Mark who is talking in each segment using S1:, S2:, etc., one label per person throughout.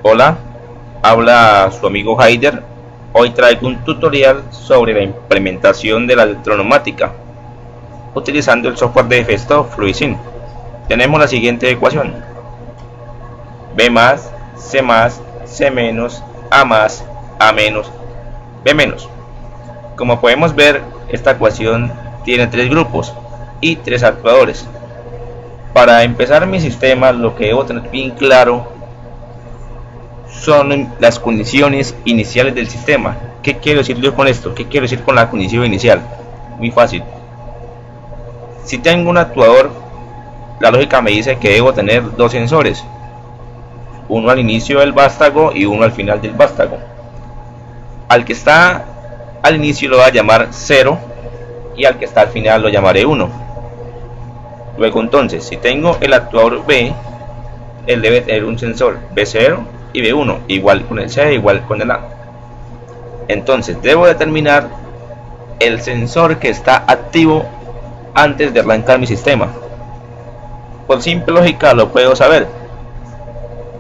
S1: Hola, habla su amigo Haider. Hoy traigo un tutorial sobre la implementación de la electronomática utilizando el software de Festo FluidSync. Tenemos la siguiente ecuación: B más, C más, C menos, A más, A menos, B menos. Como podemos ver, esta ecuación tiene tres grupos y tres actuadores. Para empezar mi sistema, lo que debo tener bien claro son las condiciones iniciales del sistema. ¿Qué quiero decir yo con esto? ¿Qué quiero decir con la condición inicial? Muy fácil. Si tengo un actuador, la lógica me dice que debo tener dos sensores, uno al inicio del vástago y uno al final del vástago. Al que está al inicio lo voy a llamar 0 y al que está al final lo llamaré 1. Luego entonces, si tengo el actuador B, él debe tener un sensor B0 y B1, igual con el C, igual con el A. Entonces debo determinar el sensor que está activo antes de arrancar mi sistema. Por simple lógica lo puedo saber.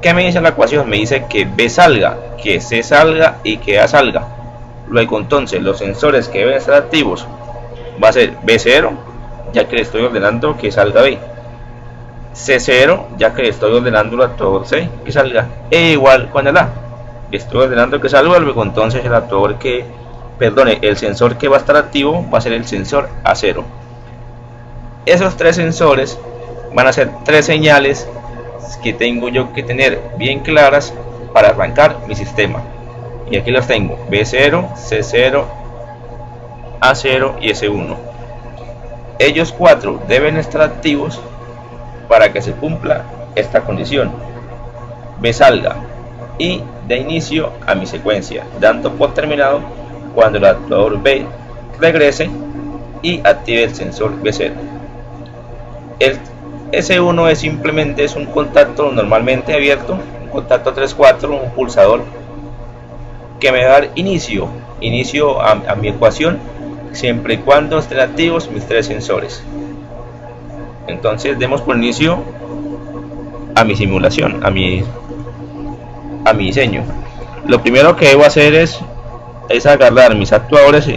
S1: ¿Qué me dice la ecuación? Me dice que B salga, que C salga y que A salga. Luego entonces los sensores que deben estar activos va a ser B0, ya que le estoy ordenando que salga B, C0, ya que le estoy ordenando al actuador C que salga, e igual con el A, le estoy ordenando que salga. Luego entonces el actuador que, el sensor que va a estar activo va a ser el sensor A0. Esos tres sensores van a ser tres señales que tengo yo que tener bien claras para arrancar mi sistema. Y aquí las tengo: B0, C0, A0 y S1. Ellos cuatro deben estar activos para que se cumpla esta condición: B salga y de inicio a mi secuencia, dando por terminado cuando el actuador B regrese y active el sensor B0. El S1 es simplemente un contacto normalmente abierto, un contacto 3-4, un pulsador que me va a dar inicio a mi ecuación siempre y cuando estén activos mis tres sensores. Entonces demos por inicio a mi simulación, a mi diseño. Lo primero que debo hacer es agarrar mis actuadores,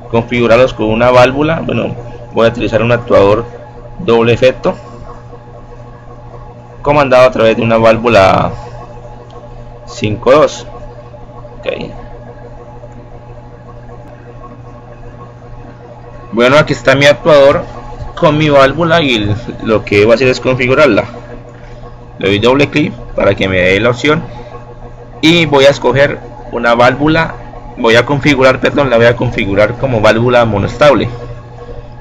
S1: configurarlos con una válvula. Bueno, voy a utilizar un actuador doble efecto comandado a través de una válvula 5.2. Okay. Bueno, aquí está mi actuador con mi válvula y lo que voy a hacer es configurarla. Le doy doble clic para que me dé la opción y voy a escoger una válvula. La voy a configurar como válvula monoestable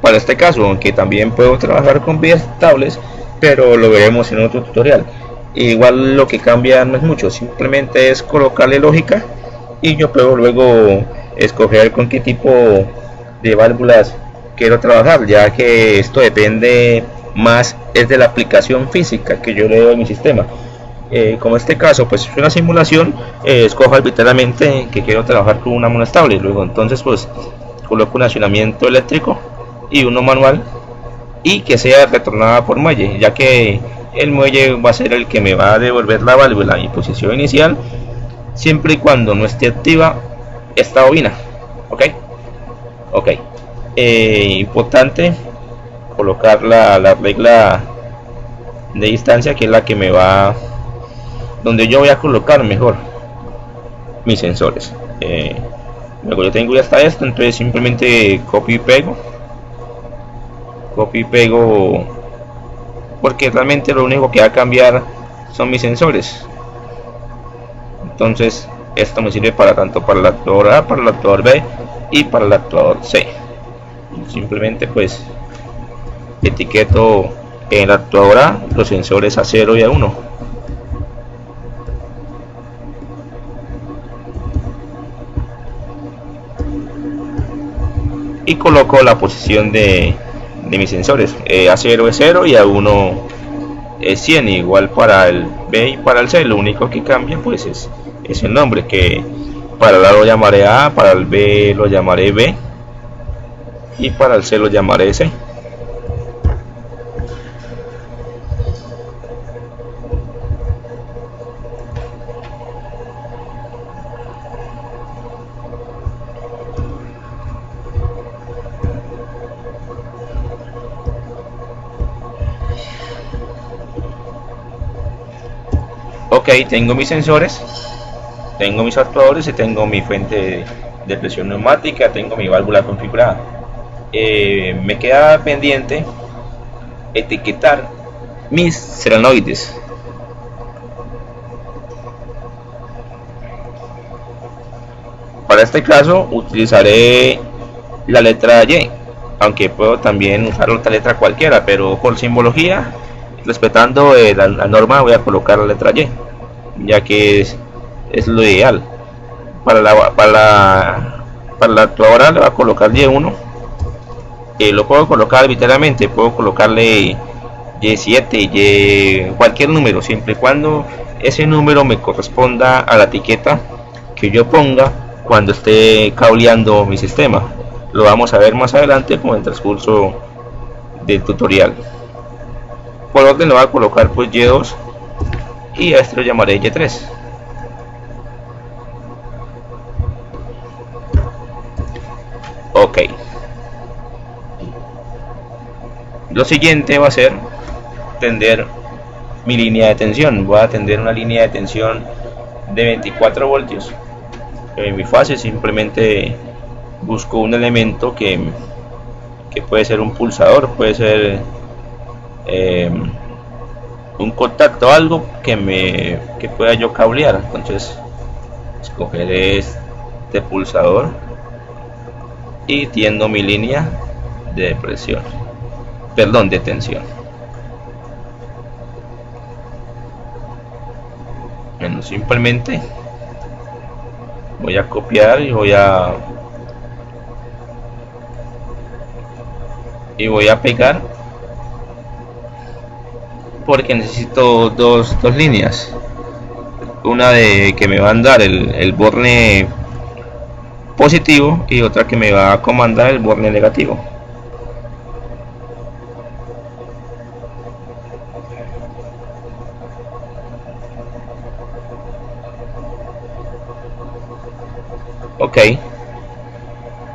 S1: para este caso, aunque también puedo trabajar con vías estables, pero lo veremos en otro tutorial. Igual lo que cambia no es mucho, simplemente es colocarle lógica y yo puedo luego escoger con qué tipo de válvulas quiero trabajar, ya que esto depende más es de la aplicación física que yo le doy a mi sistema. Como este caso pues es una simulación, escojo arbitrariamente que quiero trabajar con una monoestable. Luego entonces pues coloco un accionamiento eléctrico y uno manual y que sea retornada por muelle, ya que el muelle va a ser el que me va a devolver la válvula en posición inicial siempre y cuando no esté activa esta bobina. Ok. Importante colocar la regla de distancia, que es la que me va, donde yo voy a colocar mejor mis sensores. Luego yo tengo ya hasta esto, entonces simplemente copio y pego, porque realmente lo único que va a cambiar son mis sensores. Entonces esto me sirve para tanto para el actuador A, para el actuador B y para el actuador C. Simplemente pues etiqueto en el actuador A los sensores A0 y A1. Y coloco la posición de mis sensores. A0 es 0 y A1 es 100, igual para el B y para el C. Lo único que cambia pues es el nombre, que para el A lo llamaré A, para el B lo llamaré B y para el C lo llamaré C. Ok, tengo mis sensores, tengo mis actuadores y tengo mi fuente de presión neumática, tengo mi válvula configurada. Me queda pendiente etiquetar mis solenoides. Para este caso utilizaré la letra Y, aunque puedo también usar otra letra cualquiera, pero por simbología, respetando la norma, voy a colocar la letra Y, ya que es lo ideal. Para la actuadora le voy a colocar Y1. Lo puedo colocar arbitrariamente, puedo colocarle Y7, cualquier número, siempre y cuando ese número me corresponda a la etiqueta que yo ponga cuando esté cableando mi sistema. Lo vamos a ver más adelante con el transcurso del tutorial. Por orden le voy a colocar pues Y2 y a este lo llamaré Y3. Ok, lo siguiente va a ser tender mi línea de tensión. Voy a tender una línea de tensión de 24 voltios. Muy fácil, simplemente busco un elemento que puede ser un pulsador, puede ser un contacto, algo que pueda yo cablear. Entonces escogeré este pulsador y tiendo mi línea de presión, perdón, de tensión. Bueno, simplemente voy a copiar y voy a pegar, porque necesito dos líneas, una de que me va a dar el borne positivo y otra que me va a comandar el borne negativo. Ok,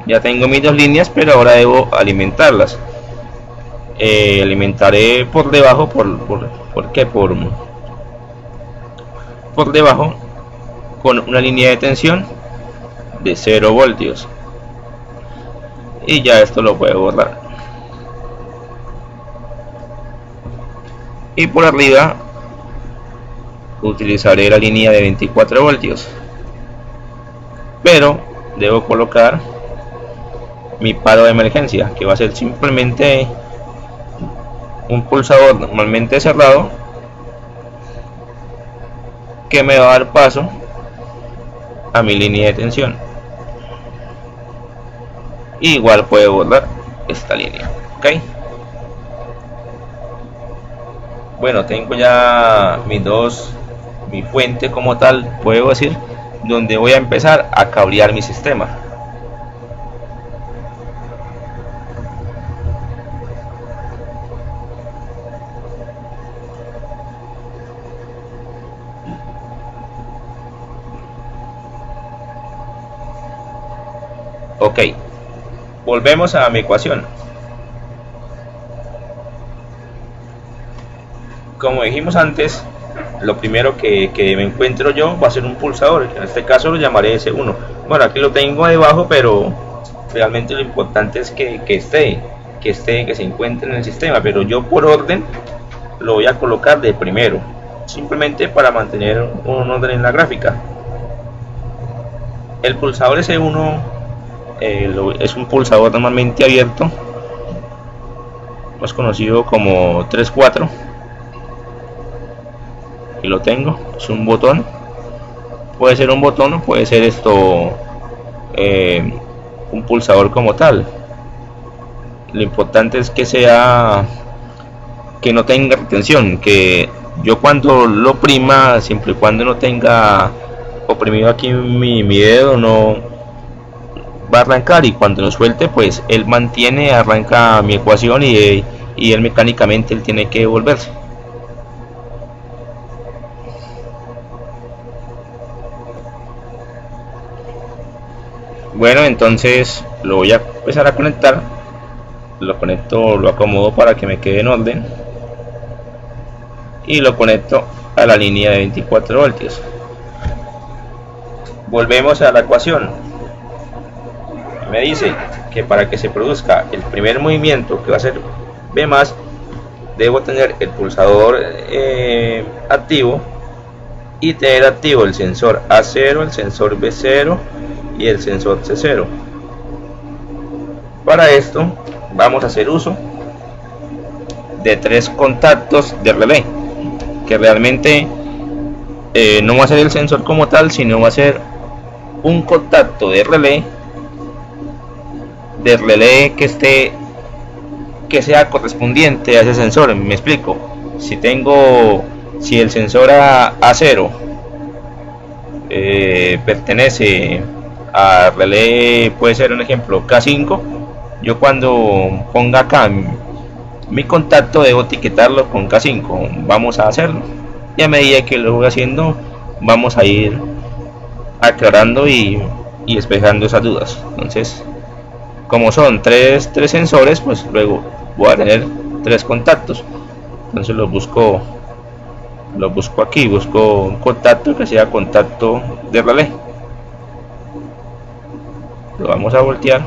S1: ya tengo mis dos líneas, pero ahora debo alimentarlas. Alimentaré por debajo, ¿por qué? Por debajo, con una línea de tensión de 0 voltios, y ya esto lo puedo borrar. Y por arriba utilizaré la línea de 24 voltios, pero debo colocar mi paro de emergencia, que va a ser simplemente un pulsador normalmente cerrado que me va a dar paso a mi línea de tensión. Igual puedo borrar esta línea. Ok, bueno, tengo ya mi fuente como tal, puedo decir, donde voy a empezar a cablear mi sistema. Ok, volvemos a mi ecuación. Como dijimos antes, lo primero que me encuentro yo va a ser un pulsador, que en este caso lo llamaré S1. Bueno, aquí lo tengo debajo, pero realmente lo importante es que se encuentre en el sistema, pero yo por orden lo voy a colocar de primero, simplemente para mantener un orden en la gráfica. El pulsador S1 es un pulsador normalmente abierto, más conocido como 3-4. Aquí lo tengo, es un botón, puede ser un botón o puede ser un pulsador como tal. Lo importante es que no tenga retención, que yo cuando lo oprima, siempre y cuando no tenga oprimido aquí mi dedo, no va a arrancar, y cuando lo suelte pues él arranca mi ecuación, y él mecánicamente tiene que devolverse. Bueno, entonces lo voy a empezar a conectar. Lo conecto, lo acomodo para que me quede en orden, y lo conecto a la línea de 24 voltios. Volvemos a la ecuación. Me dice que para que se produzca el primer movimiento, que va a ser B+, debo tener el pulsador activo y tener activo el sensor A0, el sensor B0 y el sensor C0. Para esto vamos a hacer uso de 3 contactos de relé, que realmente no va a ser el sensor como tal, sino va a ser un contacto de relé que sea correspondiente a ese sensor. Me explico. Si el sensor A0 pertenece a relé, puede ser un ejemplo K5, yo cuando ponga acá mi contacto debo etiquetarlo con K5. Vamos a hacerlo, y a medida que lo voy haciendo vamos a ir aclarando y despejando esas dudas. Entonces, como son tres sensores, pues luego voy a tener 3 contactos. Entonces los busco aquí, busco un contacto que sea contacto de relé. Lo vamos a voltear.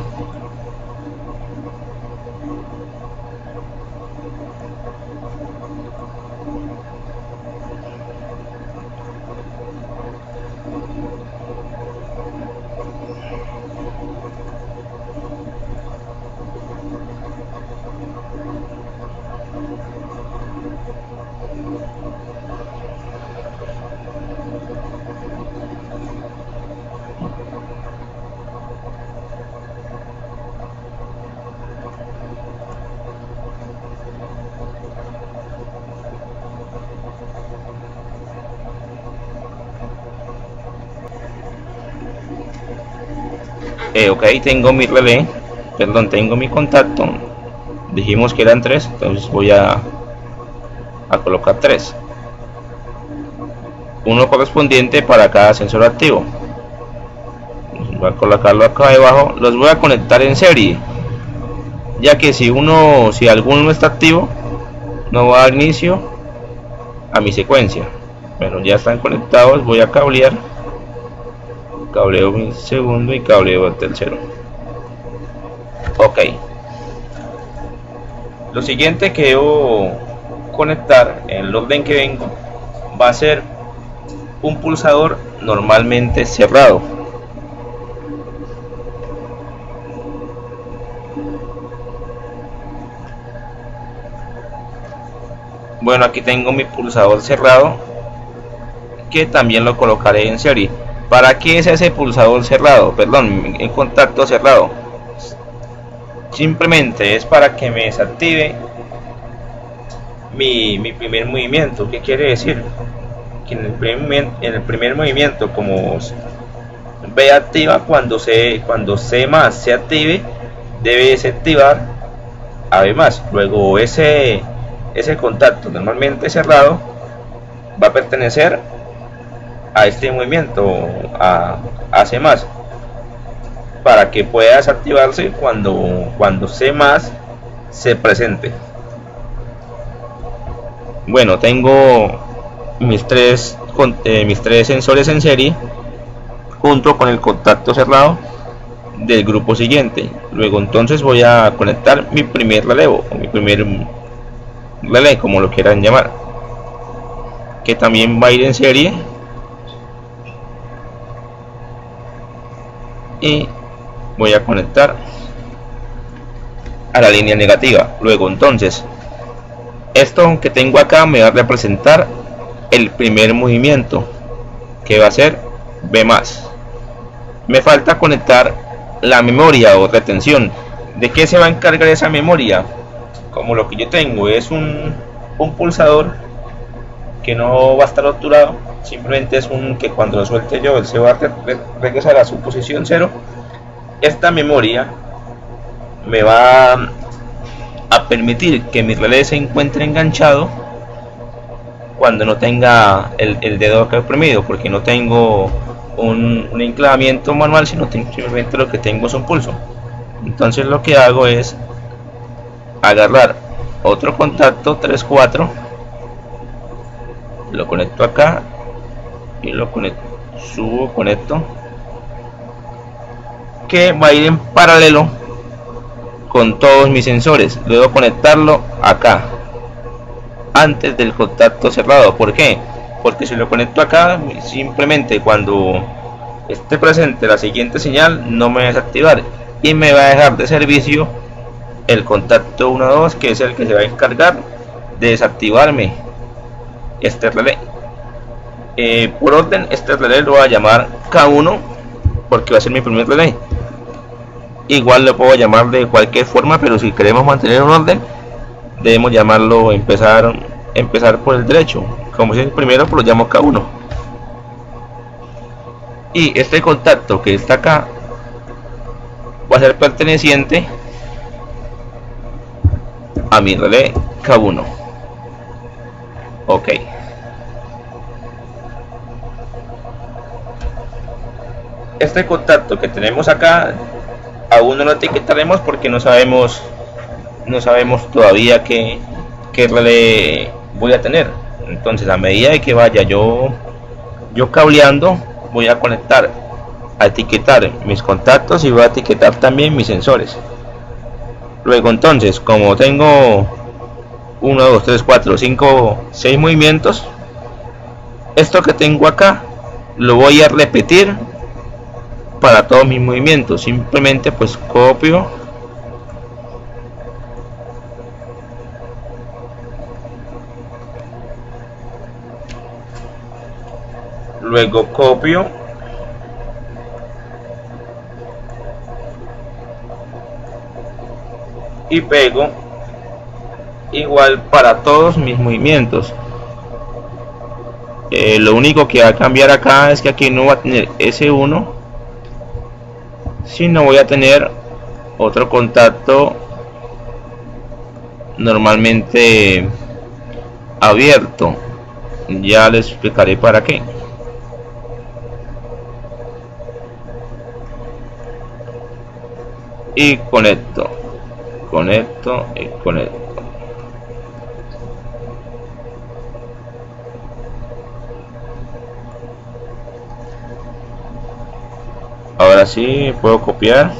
S1: Ok, tengo mi relé, tengo mi contacto. Dijimos que eran 3, entonces voy a colocar 3, uno correspondiente para cada sensor activo. Voy a colocarlo acá debajo. Los voy a conectar en serie, ya que si alguno no está activo, no va a dar inicio a mi secuencia. Bueno, ya están conectados. Voy a cablear. Cableo mi segundo y cableo el tercero. Ok, lo siguiente que debo conectar en el orden que vengo va a ser un pulsador normalmente cerrado. Bueno, aquí tengo mi pulsador cerrado, que también lo colocaré en serie. ¿Para qué es ese pulsador cerrado? Perdón, el contacto cerrado. Simplemente es para que me desactive mi primer movimiento. ¿Qué quiere decir? Que en el primer movimiento, como B activa, cuando C más se active, debe desactivar a B más. Luego ese contacto normalmente cerrado va a pertenecer a este movimiento, a C más, para que pueda desactivarse cuando C más se presente. Bueno, tengo mis tres sensores en serie junto con el contacto cerrado del grupo siguiente. Luego entonces voy a conectar mi primer relevo, o mi primer relé, como lo quieran llamar, que también va a ir en serie, y voy a conectar a la línea negativa. Luego entonces esto que tengo acá me va a representar el primer movimiento, que va a ser B más. Me falta conectar la memoria o retención. ¿De qué se va a encargar esa memoria? Como lo que yo tengo es un pulsador que no va a estar obturado, simplemente es que cuando lo suelte yo, él se va a regresar a su posición 0. Esta memoria me va a permitir que mi relé se encuentre enganchado cuando no tenga el dedo acá oprimido, porque no tengo un enclavamiento manual, sino simplemente lo que tengo es un pulso. Entonces lo que hago es agarrar otro contacto 3-4 lo conecto acá y lo conecto, subo, conecto, que va a ir en paralelo con todos mis sensores. Luego conectarlo acá antes del contacto cerrado. ¿Por qué? Porque si lo conecto acá, simplemente cuando esté presente la siguiente señal no me va a desactivar y me va a dejar de servicio el contacto 1-2, que es el que se va a encargar de desactivarme este relé. Por orden, este relé lo voy a llamar K1 porque va a ser mi primer relé. Igual lo puedo llamar de cualquier forma, pero si queremos mantener un orden debemos llamarlo, empezar por el derecho. Como si es el primero, pues lo llamo K1. Y este contacto que está acá va a ser perteneciente a mi relé K1. Ok. Este contacto que tenemos acá aún no lo etiquetaremos porque no sabemos todavía qué relé voy a tener. Entonces, a medida de que vaya yo cableando, voy a conectar, a etiquetar mis contactos y voy a etiquetar también mis sensores. Luego, entonces, como tengo 1, 2, 3, 4, 5, 6 movimientos, esto que tengo acá lo voy a repetir para todos mis movimientos. Simplemente pues copio, luego copio, y pego igual para todos mis movimientos. Lo único que va a cambiar acá es que aquí no va a tener S1, sino voy a tener otro contacto normalmente abierto. Ya les explicaré para qué. Y conecto y conecto. Ahora sí puedo copiar.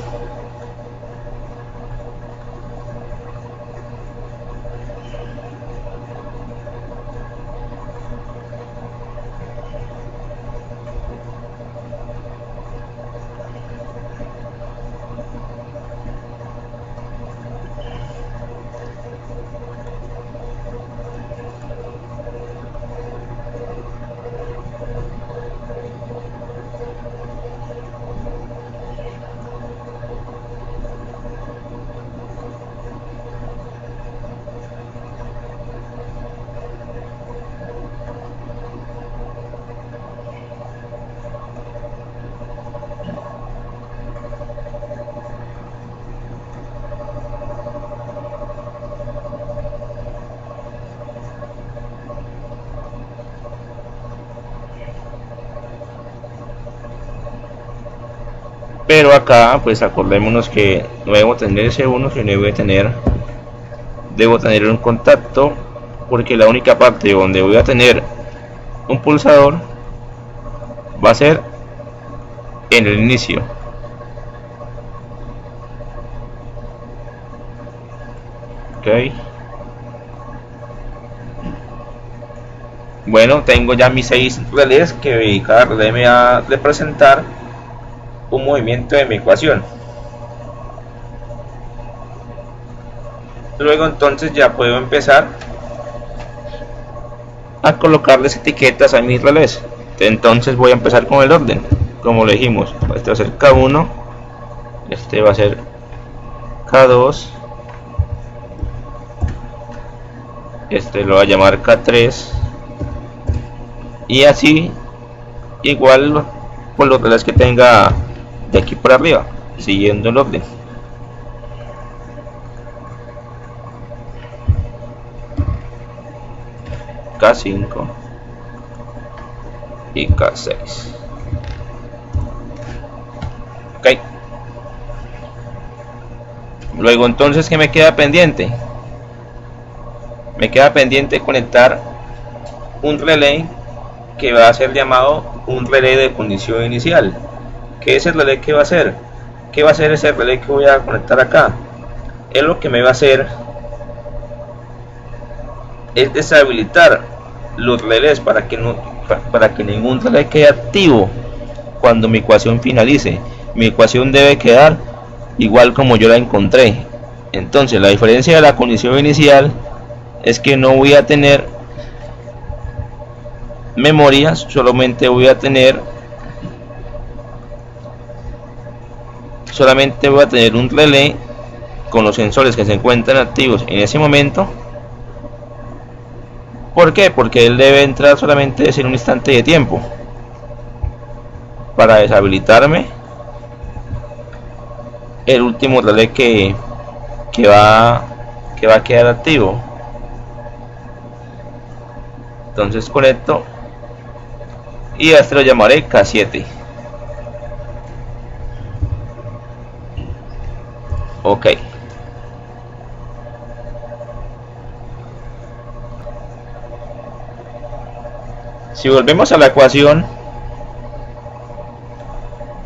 S1: Pero acá pues acordémonos que no debo tener ese 1, sino debo tener un contacto, porque la única parte donde voy a tener un pulsador va a ser en el inicio. Ok. Bueno, tengo ya mis 6 relés, que cada relé me va a representar un movimiento de mi ecuación. Luego entonces ya puedo empezar a colocarles etiquetas a mis relés. Entonces voy a empezar con el orden, como le dijimos. Este va a ser K1, este va a ser K2, este lo voy a llamar K3, y así igual por los relés que tenga de aquí por arriba, siguiendo el orden. K5 y K6. Ok. Luego entonces, ¿qué me queda pendiente? Me queda pendiente conectar un relé que va a ser llamado un relé de condición inicial. ¿Qué es el relé que va a hacer? ¿Qué va a hacer ese relé que voy a conectar acá? Es lo que me va a hacer es deshabilitar los relés para que ningún relé quede activo cuando mi ecuación finalice. Mi ecuación debe quedar igual como yo la encontré. Entonces la diferencia de la condición inicial es que no voy a tener memorias, solamente voy a tener un relé con los sensores que se encuentran activos en ese momento. ¿Por qué? Porque él debe entrar solamente en un instante de tiempo para deshabilitarme el último relé que va a quedar activo. Entonces conecto y a este lo llamaré K7. Ok. Si volvemos a la ecuación,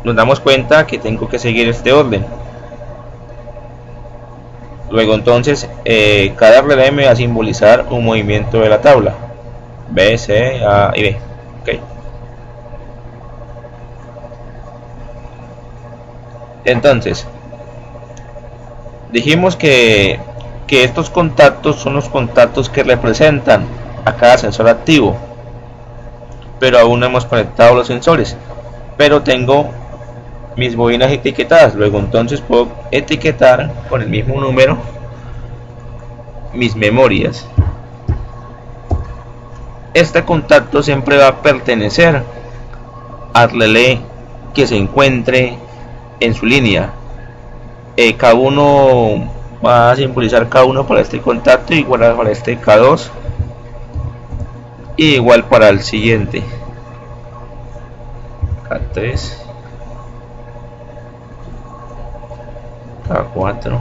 S1: nos damos cuenta que tengo que seguir este orden. Luego entonces cada relé me va a simbolizar un movimiento de la tabla B, C, A y B. Okay. Entonces dijimos que estos contactos son los contactos que representan a cada sensor activo, pero aún no hemos conectado los sensores, pero tengo mis bobinas etiquetadas. Luego entonces puedo etiquetar con el mismo número mis memorias. Este contacto siempre va a pertenecer al relé que se encuentre en su línea. Cada uno va a simbolizar cada uno para este contacto, igual para este K2 y igual para el siguiente K3, K4,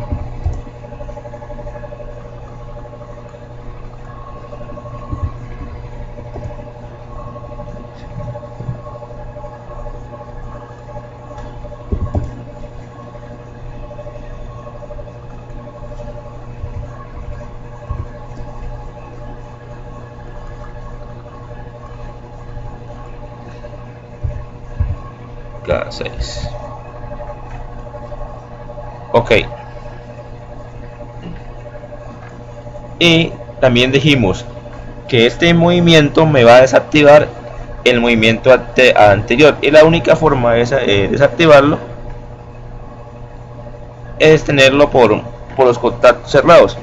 S1: K6. Ok. Y también dijimos que este movimiento me va a desactivar el movimiento anterior, y la única forma de desactivarlo es tenerlo por los contactos cerrados.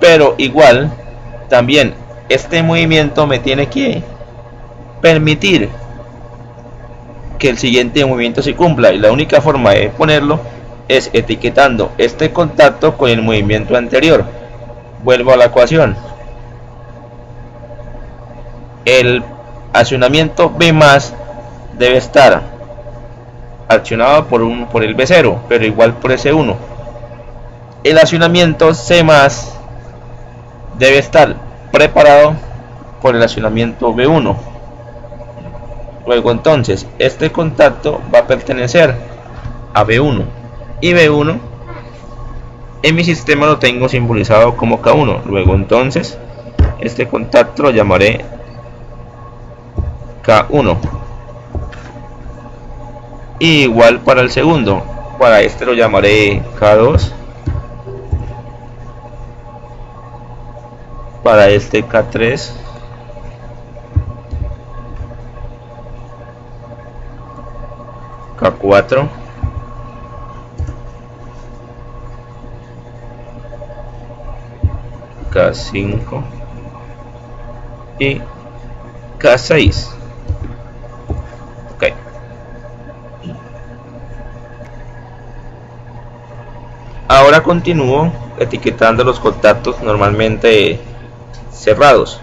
S1: Pero igual también este movimiento me tiene que permitir que el siguiente movimiento se cumpla, y la única forma de ponerlo es etiquetando este contacto con el movimiento anterior. Vuelvo a la ecuación. El accionamiento B+ debe estar accionado por el B0, pero igual por S1. El accionamiento C+ debe estar preparado por el accionamiento B1. Luego entonces este contacto va a pertenecer a B1, y B1 en mi sistema lo tengo simbolizado como K1. Luego entonces este contacto lo llamaré K1, y igual para el segundo. Para este lo llamaré K2, para este K3, K4, K5 y K6. Okay. Ahora continúo etiquetando los contactos normalmente cerrados.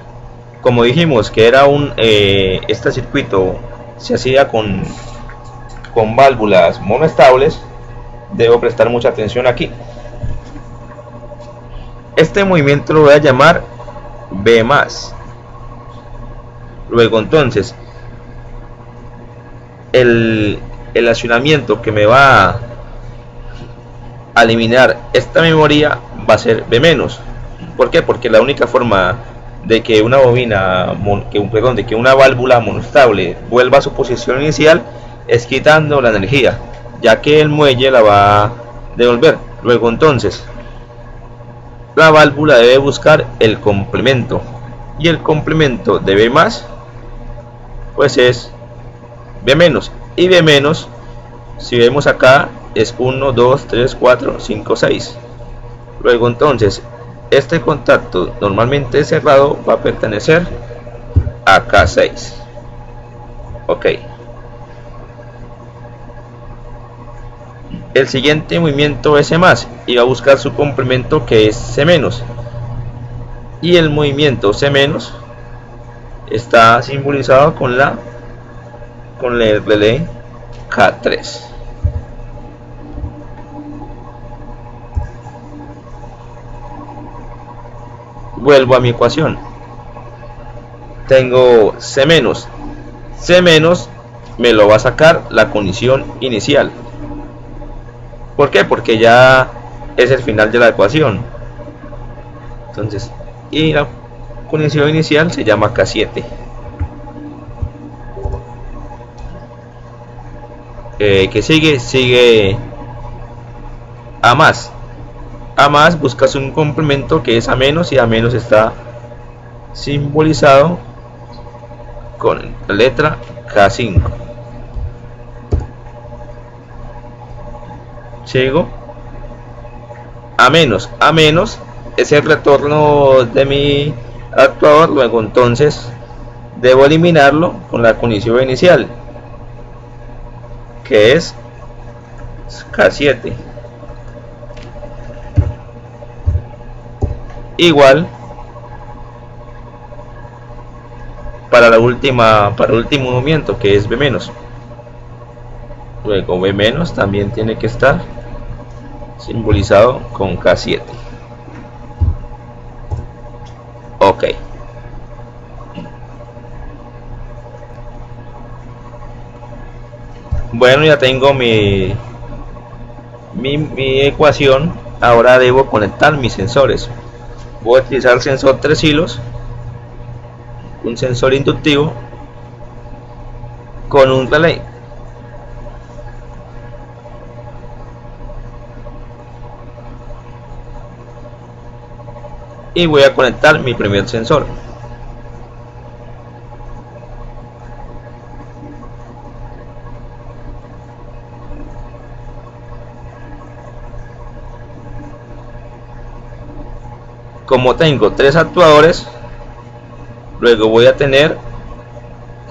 S1: Como dijimos que era este circuito se hacía con válvulas monoestables, debo prestar mucha atención aquí. Este movimiento lo voy a llamar B+. Luego entonces el accionamiento que me va a eliminar esta memoria va a ser B menos. ¿Por qué? Porque la única forma de que una bobina, de que una válvula monostable vuelva a su posición inicial es quitando la energía, ya que el muelle la va a devolver. Luego entonces la válvula debe buscar el complemento, y el complemento de B más pues es B menos, y B menos, si vemos acá, es 1, 2, 3, 4, 5, 6. Luego entonces este contacto normalmente cerrado va a pertenecer a K6. Ok. El siguiente movimiento es C más, y va a buscar su complemento, que es C menos, y el movimiento C menos está simbolizado con el relé K3. Vuelvo a mi ecuación. Tengo C menos. C menos me lo va a sacar la condición inicial. ¿Por qué? Porque ya es el final de la ecuación. Entonces, y la condición inicial se llama K7. Que sigue A más. A más buscas un complemento que es A menos, y A menos está simbolizado con la letra K5. Sigo. A menos es el retorno de mi actuador. Luego entonces debo eliminarlo con la condición inicial, que es K7. Igual para el último movimiento, que es B menos. Luego B menos también tiene que estar simbolizado con K7. Ok. Bueno, ya tengo mi ecuación. Ahora debo conectar mis sensores. Voy a utilizar el sensor 3 hilos, un sensor inductivo con un relé. Y voy a conectar mi primer sensor. Como tengo 3 actuadores, luego voy a tener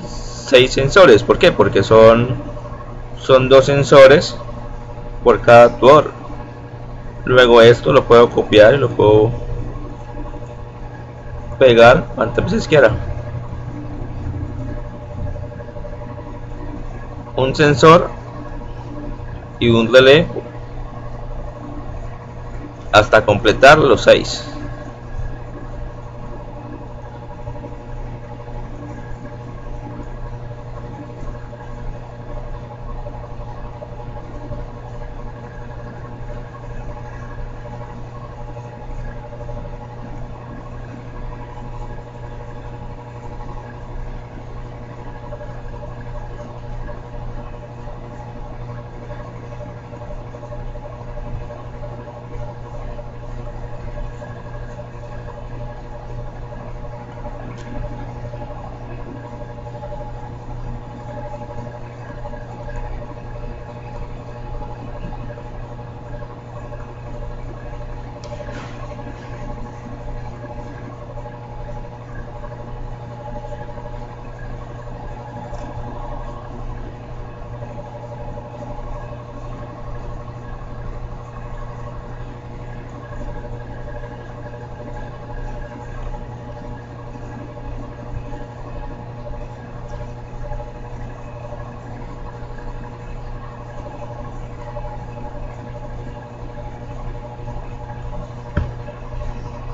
S1: 6 sensores. ¿Por qué? Porque son 2 sensores por cada actuador. Luego esto lo puedo copiar y lo puedo pegar cuantas veces quiera. Un sensor y un relé hasta completar los 6.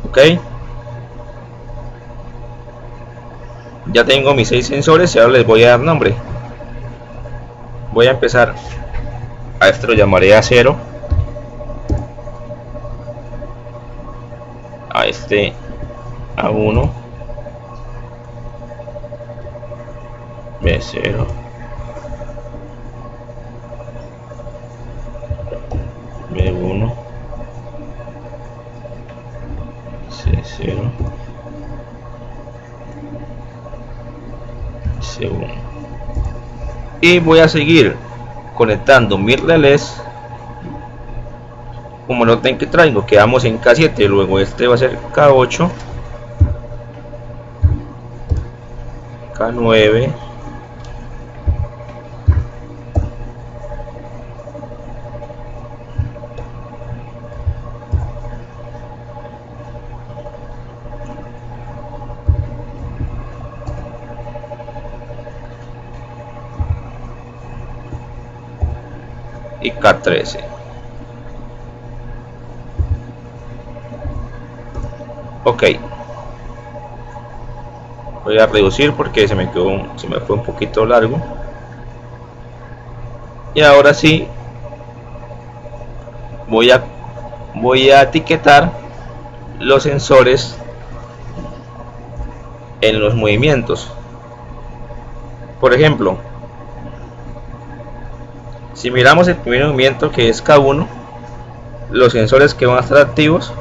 S1: Ok. Ya tengo mis 6 sensores y ahora les voy a dar nombre. Voy a empezar, a este lo llamaré A0, a este A1, B0, B1, C0, C1, y voy a seguir conectando mis relés como el orden que traigo. Quedamos en K7, luego este va a ser K8, K9, y K13. Ok, voy a reducir porque se me fue un poquito largo. Y ahora sí voy a etiquetar los sensores en los movimientos. Por ejemplo, si miramos el primer movimiento, que es K1, los sensores que van a estar activos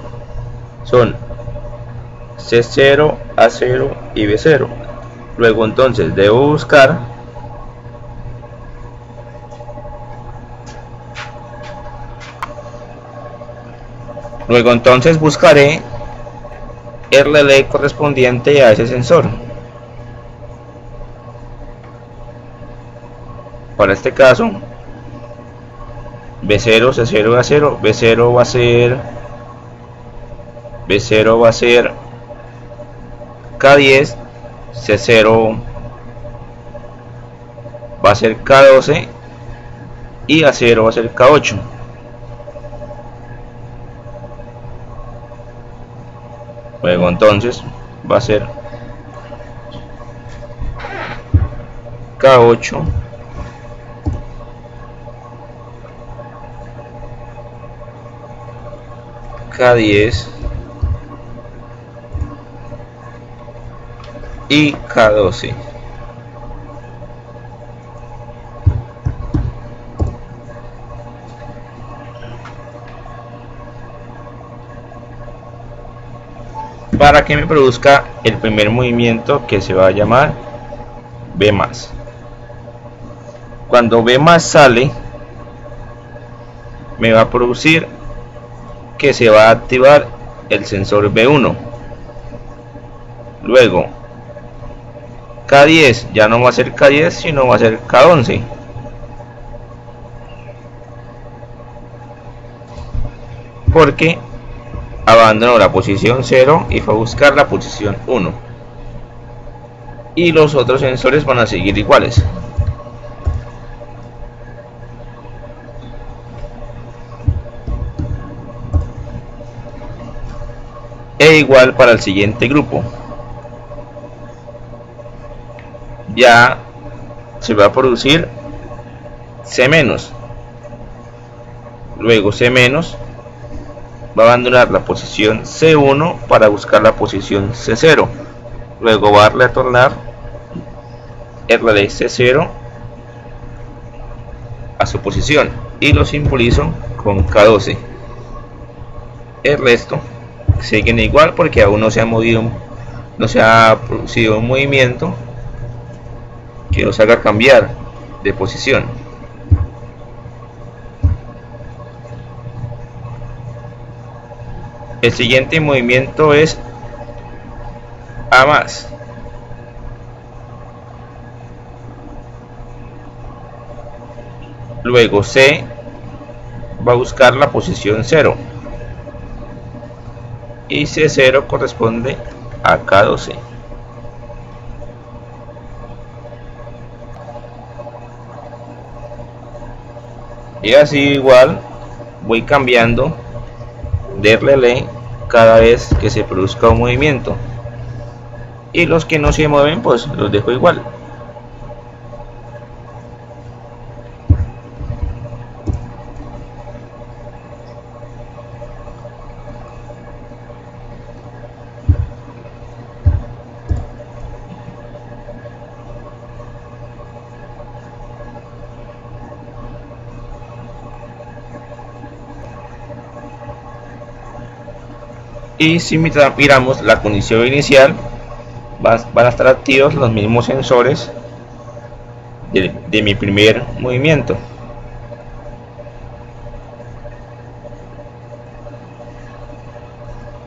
S1: son C0, A0 y B0. Luego entonces debo buscar buscaré el relé correspondiente a ese sensor. Para este caso, B0, C0, A0, B0 va a ser K10, C0 va a ser K12 y A0 va a ser K8. Luego entonces va a ser K8, K10 y K12. Para que me produzca el primer movimiento, que se va a llamar B+. Cuando B+ sale, me va a producir que se va a activar el sensor B1. Luego K10 ya no va a ser K10, sino va a ser K11. Porque abandonó la posición 0 y fue a buscar la posición 1. Y los otros sensores van a seguir iguales. E igual para el siguiente grupo. Ya se va a producir C-. Luego C- va a abandonar la posición C1 para buscar la posición C0. Luego va a retornar el relé C0 a su posición y lo simbolizo con K12. El resto siguen igual porque aún no se ha movido, no se ha producido un movimiento que los haga cambiar de posición. El siguiente movimiento es A+. Luego C va a buscar la posición 0 y C0 corresponde a K12. Y así igual voy cambiando de relé cada vez que se produzca un movimiento. y los que no se mueven pues los dejo igual. Y si miramos la condición inicial, van a estar activos los mismos sensores de mi primer movimiento.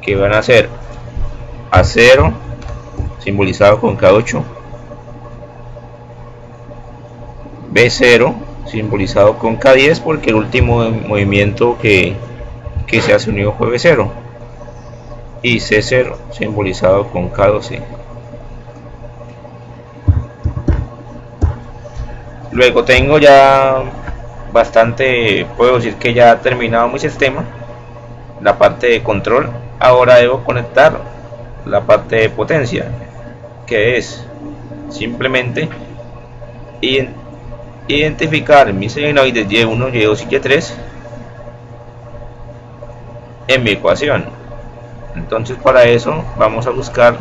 S1: Que van a ser A0, simbolizado con K8, B0, simbolizado con K10, porque el último movimiento que se hace unido fue B0, y C0, simbolizado con K12. Luego tengo ya bastante, puedo decir que ya ha terminado mi sistema, la parte de control. Ahora debo conectar la parte de potencia, que es simplemente identificar mis solenoides Y1, Y2 y Y3 en mi ecuación. Entonces para eso vamos a buscar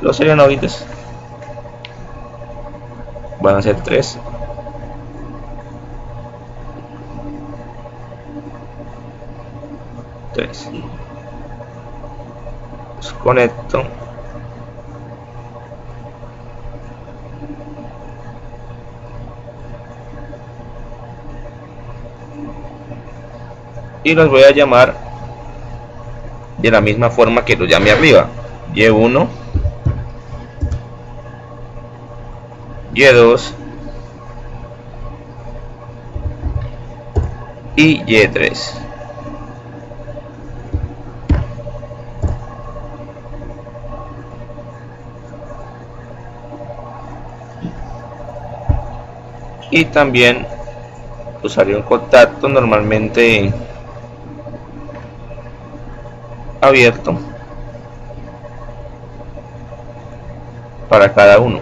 S1: los solenoides. Van a ser 3. Los conecto. Y los voy a llamar de la misma forma que los llamé arriba: Y1, Y2 y Y3. Y también usaré un contacto normalmente abierto para cada uno.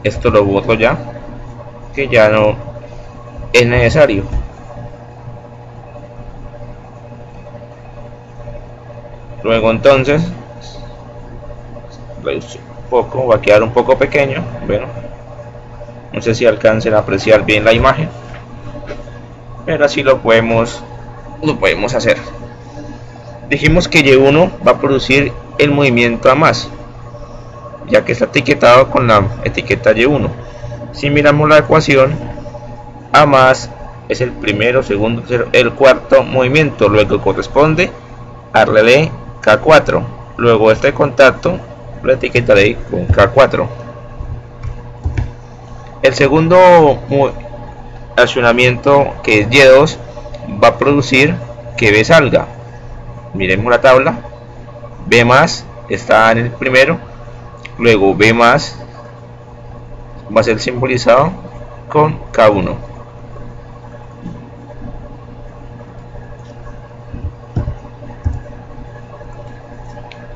S1: Esto lo boto ya, que ya no es necesario. Luego entonces un poco, va a quedar un poco pequeño. Bueno, no sé si alcancen a apreciar bien la imagen, pero así lo podemos hacer. Dijimos que Y1 va a producir el movimiento a más, ya que está etiquetado con la etiqueta Y1. Si miramos la ecuación, A más es el primero, segundo, tercero, el cuarto movimiento, luego corresponde a relé K4. Luego este contacto lo etiquetaré con K4. El segundo accionamiento, que es Y2, va a producir que B salga. Miremos la tabla. B más está en el primero, luego B más va a ser simbolizado con K1.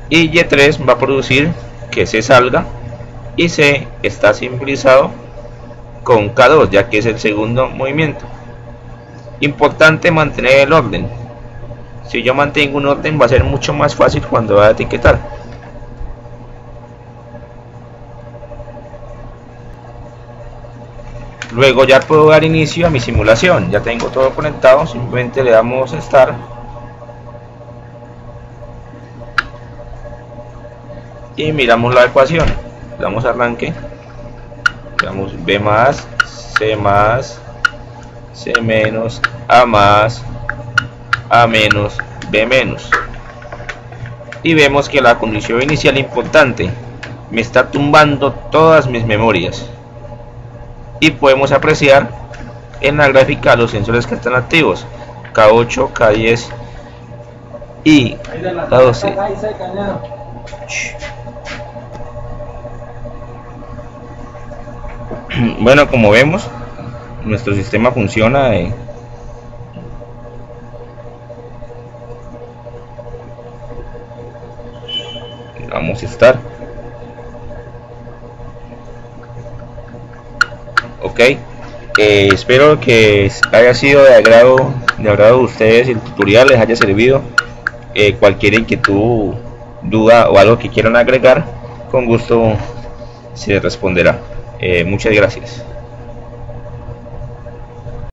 S1: Y Y3 va a producir que C salga, y C está simbolizado con K2, ya que es el segundo movimiento. Importante mantener el orden. Si yo mantengo un orden, va a ser mucho más fácil cuando va a etiquetar. Luego ya puedo dar inicio a mi simulación. Ya tengo todo conectado, simplemente le damos Start y miramos la ecuación. Le damos arranque digamos B más, C más, C menos, A más, A menos, B menos. Y vemos que la condición inicial importante me está tumbando todas mis memorias. Y podemos apreciar en la gráfica los sensores que están activos: K8, K10 y K12. Bueno, como vemos, nuestro sistema funciona. Vamos a estar. Ok. Espero que haya sido de agrado de ustedes el tutorial, les haya servido. Cualquier inquietud, duda o algo que quieran agregar, con gusto se responderá. Muchas gracias.